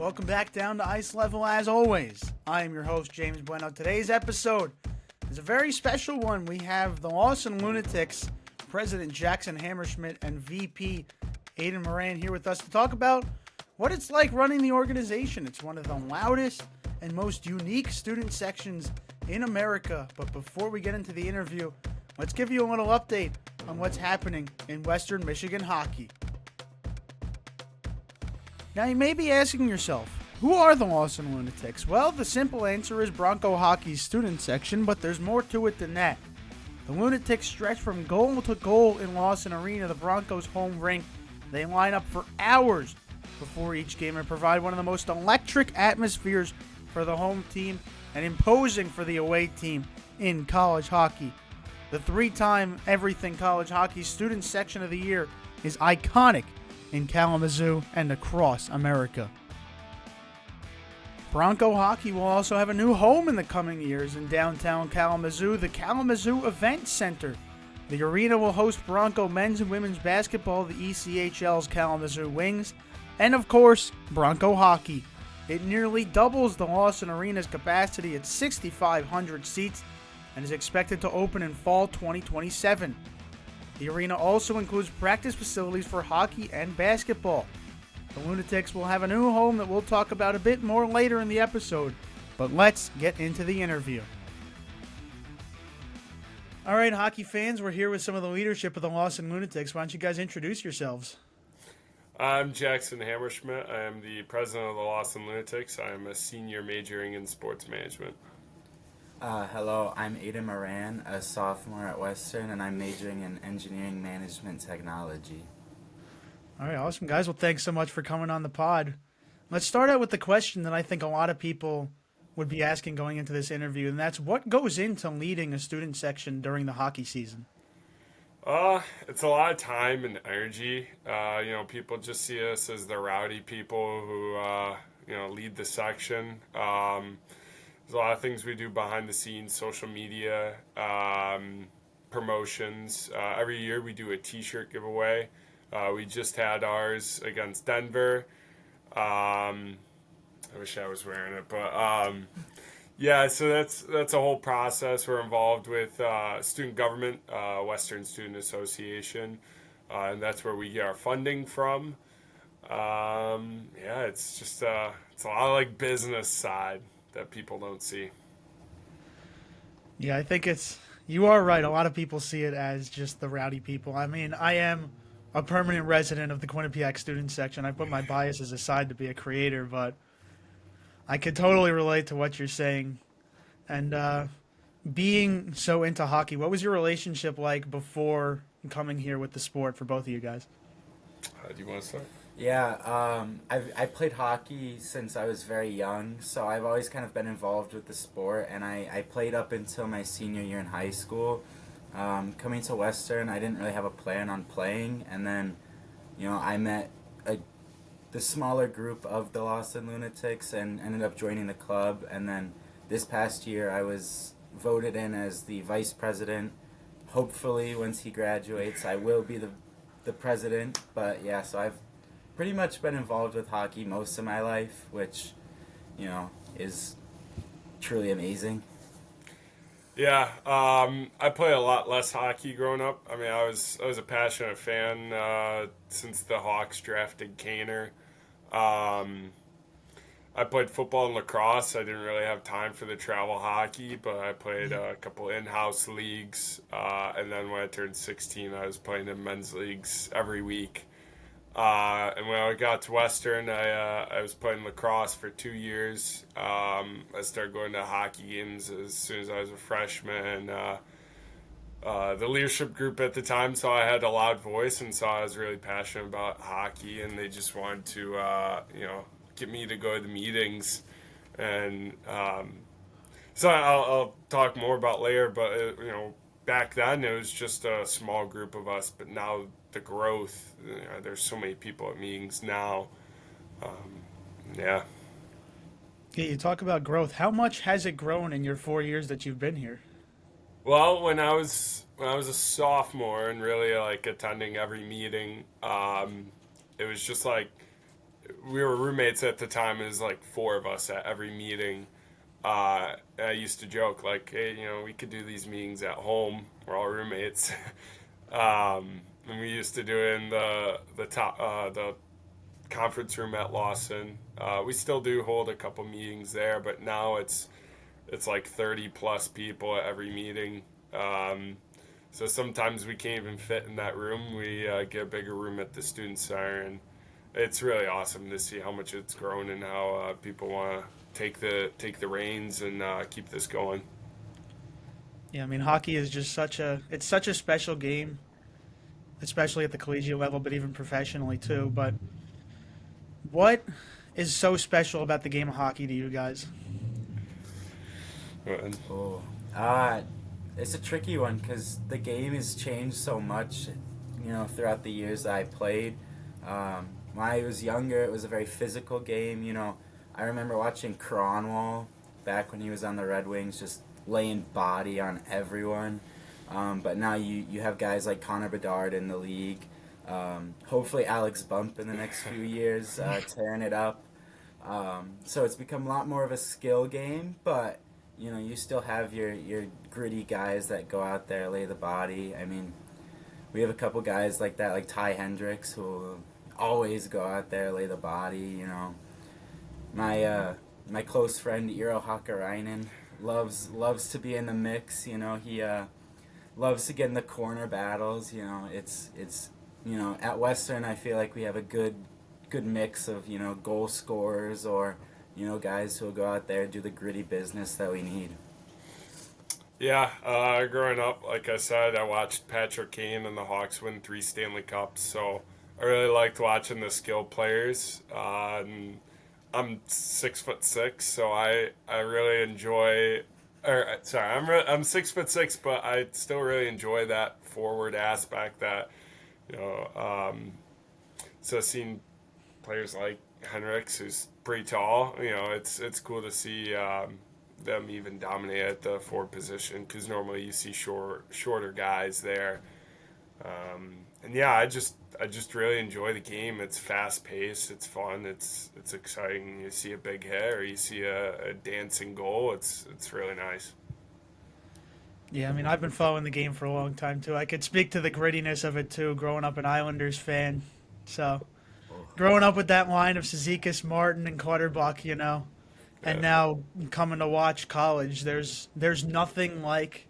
Welcome back down to ice level as always. I am your host, James Blennau. Today's episode is a very special one. We have the Lawson Lunatics, President Jackson Hammerschmidt and VP Aidan Moran here with us to talk about what it's like running the organization. It's one of the loudest and most unique student sections in America. But before we get into the interview, let's give you a little update on what's happening in Western Michigan hockey. Now, you may be asking yourself, who are the Lawson Lunatics? Well, the simple answer is Bronco Hockey's student section, but there's more to it than that. The Lunatics stretch from goal to goal in Lawson Arena, the Broncos' home rink. They line up for hours before each game and provide one of the most electric atmospheres for the home team and imposing for the away team in college hockey. The three-time everything college hockey student section of the year is iconic in Kalamazoo and across America. Bronco hockey will also have a new home in the coming years in downtown Kalamazoo, the Kalamazoo Event Center. The arena will host Bronco men's and women's basketball, the ECHL's Kalamazoo Wings, and of course, Bronco hockey. It nearly doubles the Lawson Arena's capacity at 6,500 seats and is expected to open in fall 2027. The arena also includes practice facilities for hockey and basketball. The Lunatics will have a new home that we'll talk about a bit more later in the episode, but let's get into the interview. All right, hockey fans, we're here with some of the leadership of the Lawson Lunatics. Why don't you guys introduce yourselves? I'm Jackson Hammerschmidt. I am the president of the Lawson Lunatics. I am a senior majoring in sports management. Hello, I'm Aidan Moran, a sophomore at Western, and I'm majoring in engineering management technology. All right, awesome, guys. Well, thanks so much for coming on the pod. Let's start out with the question that I think a lot of people would be asking going into this interview, and that's what goes into leading a student section during the hockey season? It's a lot of time and energy. People just see us as the rowdy people who, lead the section. There's a lot of things we do behind the scenes, social media, promotions. Every year we do a t-shirt giveaway. We just had ours against Denver. I wish I was wearing it, but so that's a whole process. We're involved with student government, Western Student Association, and that's where we get our funding from. It's just it's a lot of like business side that people don't see. Yeah, I think you are right. A lot of people see it as just the rowdy people. I mean, I am a permanent resident of the Quinnipiac student section. I put my biases aside to be a creator, but I could totally relate to what you're saying. And being so into hockey, what was your relationship like before coming here with the sport for both of you guys? Do you want to start? Yeah, I played hockey since I was very young, so I've always kind of been involved with the sport, and I played up until my senior year in high school. Coming to Western, I didn't really have a plan on playing, and then, I met the smaller group of the Lawson Lunatics and ended up joining the club, and then this past year I was voted in as the vice president. Hopefully, once he graduates, I will be the president, but yeah, so I've pretty much been involved with hockey most of my life, which, is truly amazing. Yeah, I played a lot less hockey growing up. I mean, I was a passionate fan since the Hawks drafted Kaner. I played football and lacrosse. I didn't really have time for the travel hockey, but I played a couple in-house leagues. And then when I turned 16, I was playing in men's leagues every week. And when I got to Western, I was playing lacrosse for 2 years. I started going to hockey games as soon as I was a freshman. The leadership group at the time saw I had a loud voice and saw I was really passionate about hockey, and they just wanted to, get me to go to the meetings. And so I'll talk more about later, but, back then it was just a small group of us, but now the growth, there's so many people at meetings now. Yeah, you talk about growth. How much has it grown in your 4 years that you've been here? Well, when I was a sophomore and really like attending every meeting, it was just like we were roommates at the time. It was like four of us at every meeting. And I used to joke like, hey, we could do these meetings at home. We're all roommates. And we used to do it in the conference room at Lawson. We still do hold a couple meetings there, but now it's like 30 plus people at every meeting. So sometimes we can't even fit in that room. We get a bigger room at the student center, and it's really awesome to see how much it's grown and how people want to take the reins and keep this going. Yeah, I mean, hockey is just it's such a special game, especially at the collegiate level, but even professionally too. But what is so special about the game of hockey to you guys? Oh, it's a tricky one because the game has changed so much, throughout the years that I played. When I was younger, it was a very physical game. I remember watching Cronwall back when he was on the Red Wings, just laying body on everyone. But now you have guys like Connor Bedard in the league. Hopefully Alex Bump in the next few years, tearing it up. So it's become a lot more of a skill game, but you still have your gritty guys that go out there, lay the body. I mean, we have a couple guys like that, like Ty Hendricks, who always go out there, lay the body. My close friend Eero Hakkarainen loves to be in the mix. He loves to get in the corner battles. It's at Western I feel like we have a good mix of goal scorers or guys who'll go out there and do the gritty business that we need. Yeah, growing up, like I said, I watched Patrick Kane and the Hawks win 3 Stanley Cups, so I really liked watching the skill players. And I'm 6'6", so I really enjoy. I'm 6'6", but I still really enjoy that forward aspect. That so seeing players like Henricks, who's pretty tall, it's cool to see them even dominate at the forward position because normally you see shorter guys there. And yeah, I just really enjoy the game. It's fast paced, it's fun, it's exciting. You see a big hit or you see a dancing goal. It's really nice. Yeah, I mean, I've been following the game for a long time too. I could speak to the grittiness of it too, growing up an Islanders fan. So, growing up with that line of Cizikas, Martin, and Clutterbuck, and now coming to watch college, there's nothing like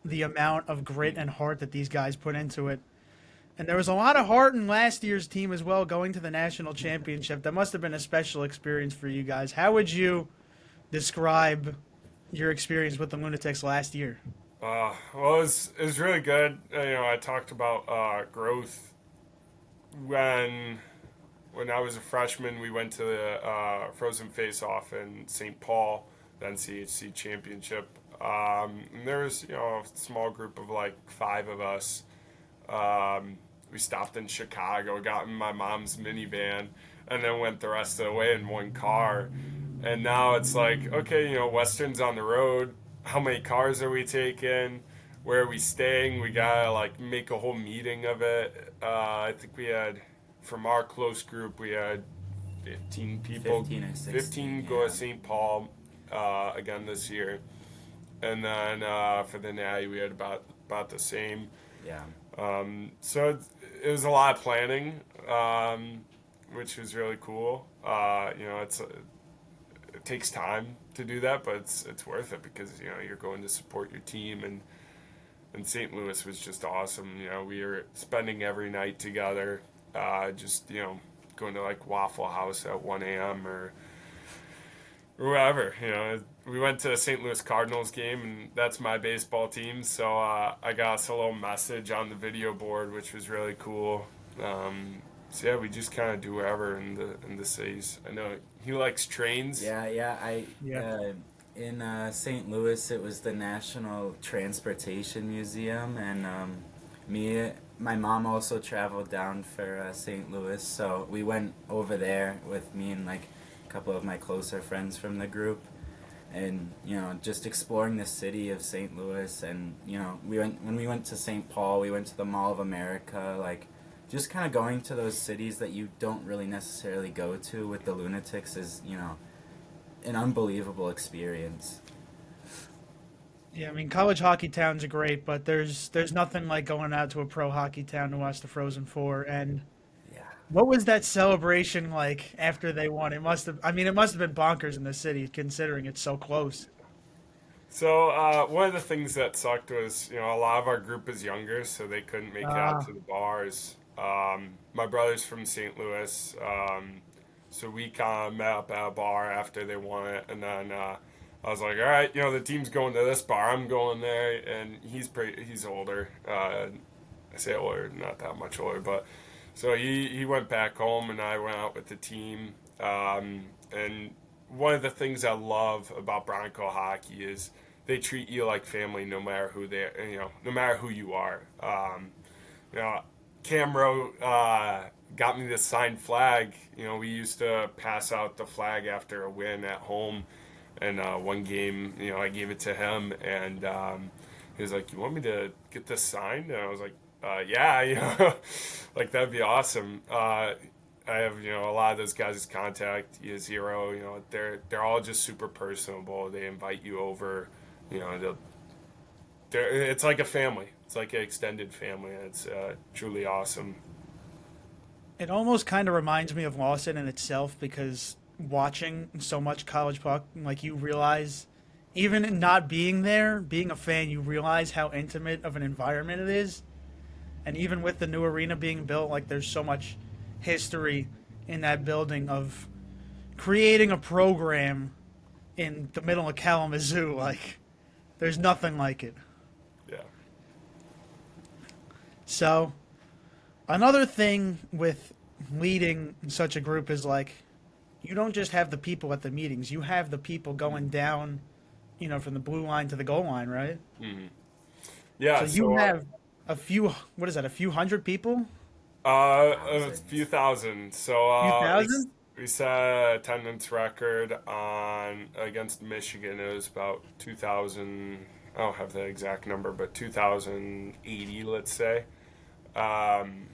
the amount of grit and heart that these guys put into it. And there was a lot of heart in last year's team as well, going to the national championship. That must have been a special experience for you guys. How would you describe your experience with the Lunatics last year? Well, it was really good. I talked about growth when I was a freshman. We went to the Frozen Face-Off in St. Paul, the NCHC championship. And there was a small group of like 5 of us. We stopped in Chicago, got in my mom's minivan, and then went the rest of the way in one car. And now it's like, okay, Western's on the road. How many cars are we taking? Where are we staying? We gotta like make a whole meeting of it. I think we had, from our close group, we had 15 people. 15 or 16, 15 go to St. Paul again this year. And then for the Natty, we had about the same. Yeah. So it was a lot of planning, which was really cool. It takes time to do that, but it's worth it because you're going to support your team, and St. Louis was just awesome. We were spending every night together, just going to like Waffle House at 1 a.m. or wherever. We went to a St. Louis Cardinals game, and that's my baseball team. So I got us a little message on the video board, which was really cool. So yeah, we just kind of do wherever in the cities. I know he likes trains. Yeah. In St. Louis, it was the National Transportation Museum, and my mom also traveled down for St. Louis, so we went over there with me and like a couple of my closer friends from the group, and just exploring the city of St. Louis. And when we went to St. Paul, we went to the Mall of America, like just kind of going to those cities that you don't really necessarily go to with the Lunatics is, an unbelievable experience. Yeah, I mean, college hockey towns are great, but there's nothing like going out to a pro hockey town to watch the Frozen Four. And Yeah. what was that celebration like after they won? It must have been bonkers in the city, considering it's so close. So one of the things that sucked was, a lot of our group is younger, so they couldn't make it out Ah, to the bars. My brother's from St. Louis, so we kind of met up at a bar after they won it, and then I was like, all right, the team's going to this bar, I'm going there, and he's older. I say older, not that much older, but so he went back home, and I went out with the team, and one of the things I love about Bronco hockey is they treat you like family no matter no matter who you are. You know, Camro got me this signed flag. We used to pass out the flag after a win at home, and one game, I gave it to him, and he was like, "You want me to get this signed?" And I was like, "Yeah, like that'd be awesome." I have a lot of those guys' contact. Zero, they're all just super personable. They invite you over. It's like a family. It's like an extended family. And it's truly awesome. it almost kind of reminds me of Lawson in itself because watching so much college puck, like you realize, even in not being there, being a fan, you realize how intimate of an environment it is. And even with the new arena being built, like there's so much history in that building of creating a program in the middle of Kalamazoo. Like there's nothing like it. Yeah. So another thing with leading such a group is like you don't just have the people at the meetings, you have the people going down, from the blue line to the goal line, right? Hmm. Yeah. So you have a few, what is that, a few hundred people? A few thousand. So Few we thousand? we set an attendance record on against Michigan. It was about 2,000. I don't have the exact number, but 2,080, let's say. Um,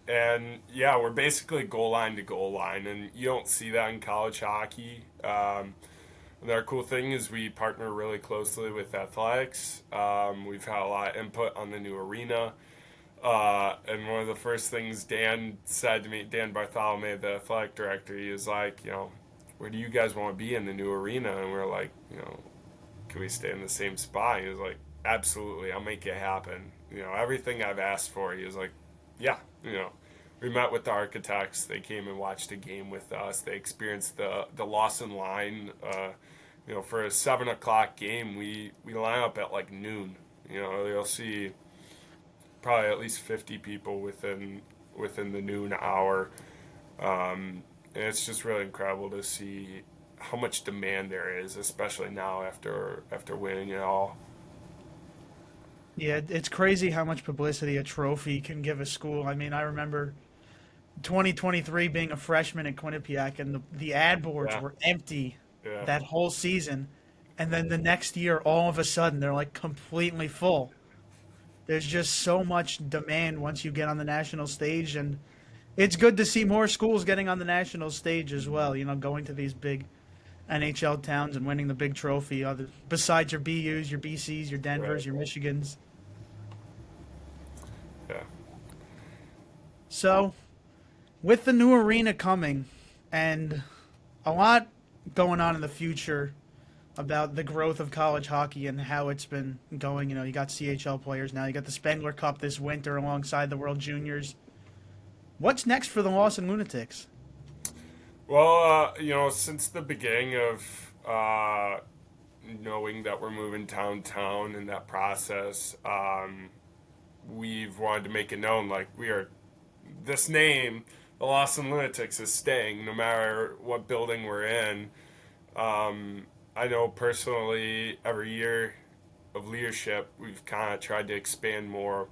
and yeah, we're basically goal line to goal line, and you don't see that in college hockey. And our cool thing is we partner really closely with athletics. We've had a lot of input on the new arena. And one of the first things Dan said to me, Dan Bartholomew, the athletic director, he was like, where do you guys want to be in the new arena? And we are like, can we stay in the same spot? He was like, absolutely, I'll make it happen. Everything I've asked for. He was like, yeah, we met with the architects. They came and watched a game with us. They experienced the Lawson line. For a 7 o'clock game, we line up at like noon. You'll see probably at least 50 people within the noon hour. And it's just really incredible to see how much demand there is, especially now after winning it all. Yeah, it's crazy how much publicity a trophy can give a school. I mean, I remember 2023 being a freshman at Quinnipiac, and the ad boards Yeah, were empty yeah, that whole season. And then the next year, all of a sudden, they're like completely full. There's just so much demand once you get on the national stage, and it's good to see more schools getting on the national stage as well. Going to these big NHL towns and winning the big trophy. Besides your BU's, your BC's, your Denver's, right, your Michigans. yeah. So, with the new arena coming, and a lot going on in the future about the growth of college hockey and how it's been going. You got CHL players now. You got the Spengler Cup this winter alongside the World Juniors. What's next for the Lawson Lunatics? Well, since the beginning of knowing that we're moving downtown in that process, we've wanted to make it known like this name, the Lawson Lunatics, is staying no matter what building we're in. I know personally, every year of leadership, we've kind of tried to expand more,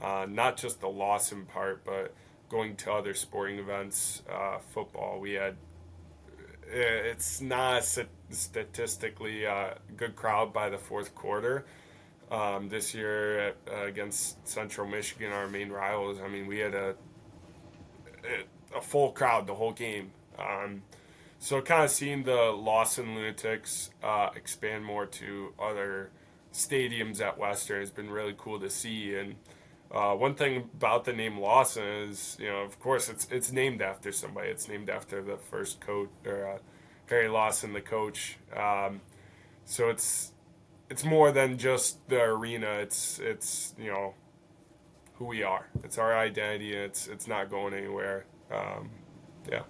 not just the Lawson part, but going to other sporting events. Football, it's not a statistically good crowd by the fourth quarter. This year against Central Michigan, our main rivals, I mean, we had a a full crowd the whole game. So kind of seeing the Lawson Lunatics expand more to other stadiums at Western has been really cool to see. And one thing about the name Lawson is, of course, it's named after somebody. It's named after the first coach, or Harry Lawson, the coach. So it's more than just the arena. It's who we are. It's our identity, and it's not going anywhere. Yeah.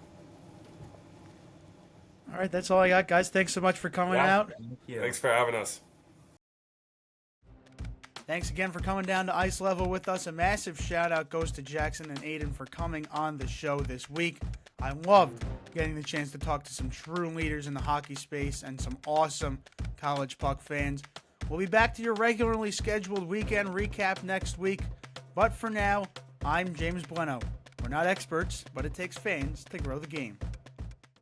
All right, that's all I got, guys. Thanks so much for coming out. Thank you. Thanks for having us. Thanks again for coming down to Ice Level with us. A massive shout out goes to Jackson and Aidan for coming on the show this week. I loved getting the chance to talk to some true leaders in the hockey space and some awesome college puck fans. We'll be back to your regularly scheduled weekend recap next week. But for now, I'm James Blennau. We're not experts, but it takes fans to grow the game.